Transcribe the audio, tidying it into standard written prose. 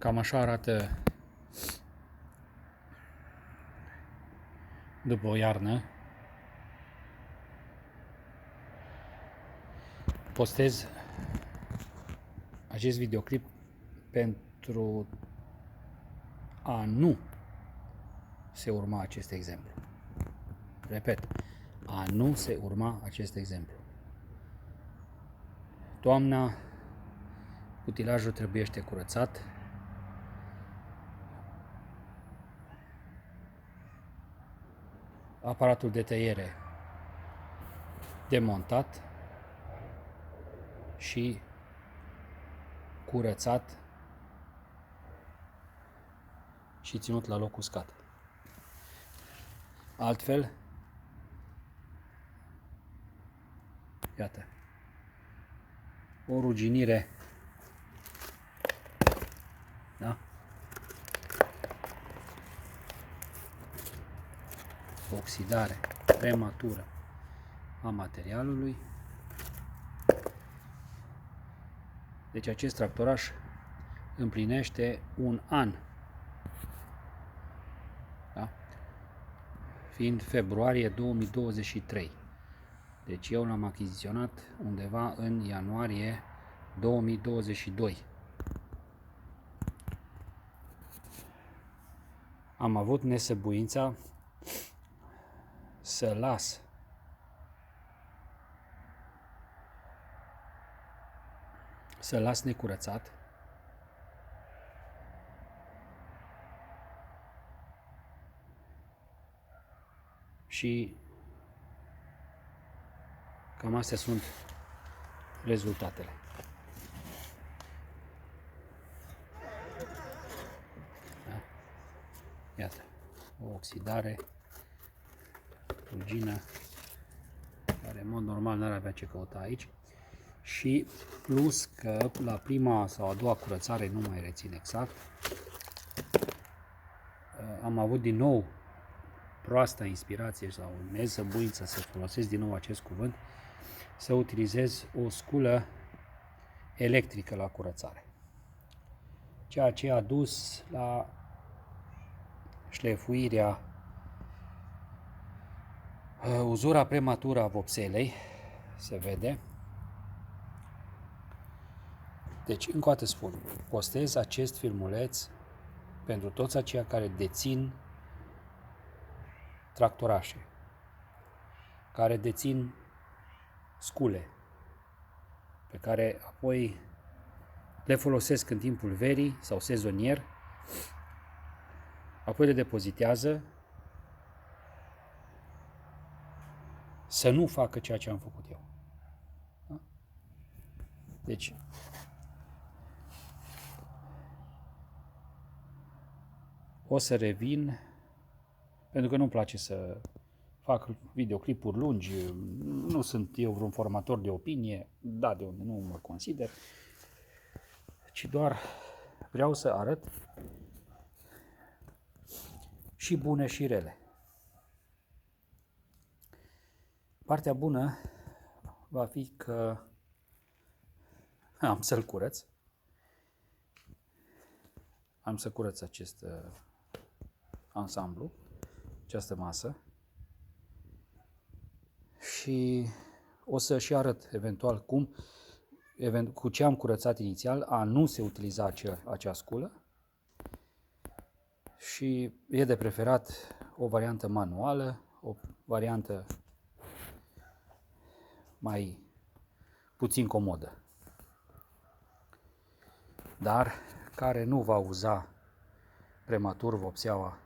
Cam așa arată după o iarnă. Postez acest videoclip pentru a nu se urma acest exemplu. Repet, a nu se urma acest exemplu. Toamna, utilajul trebuiește curățat. Aparatul de tăiere demontat și curățat și ținut la loc uscat. Altfel, iată, o ruginire, da? Oxidare prematură a materialului. Deci acest tractoraș împlinește un an, da? Fiind februarie 2023. Deci eu l-am achiziționat undeva în ianuarie 2022. Am avut nesăbuința să las necurățat și cam astea sunt rezultatele. Da? Iată, o oxidare, rugină, care în mod normal n-ar avea ce căuta aici. Și plus că la prima sau a doua curățare, nu mai rețin exact, am avut din nou proasta inspirație sau nesăbuință, să folosesc din nou acest cuvânt, să utilizez o sculă electrică la curățare. Ceea ce a dus la șlefuirea, uzura prematură a vopselei, se vede. Deci, încă o dată spun, postez acest filmuleț pentru toți aceia care dețin tractorașe, care dețin scule, pe care apoi le folosesc în timpul verii sau sezonier, apoi le depozitează, să nu facă ceea ce am făcut eu. Da? Deci, o să revin, pentru că nu-mi place să fac videoclipuri lungi, nu sunt eu vreun formator de opinie, da, de unde nu mă consider, ci doar vreau să arăt și bune și rele. Partea bună va fi că am să-l curăț. Am să curăț acest ansamblu, această masă, și o să și arăt eventual cu ce am curățat inițial, a nu se utiliza acea sculă, și e de preferat o variantă manuală, o variantă mai puțin comodă, dar care nu va uza prematur vopseaua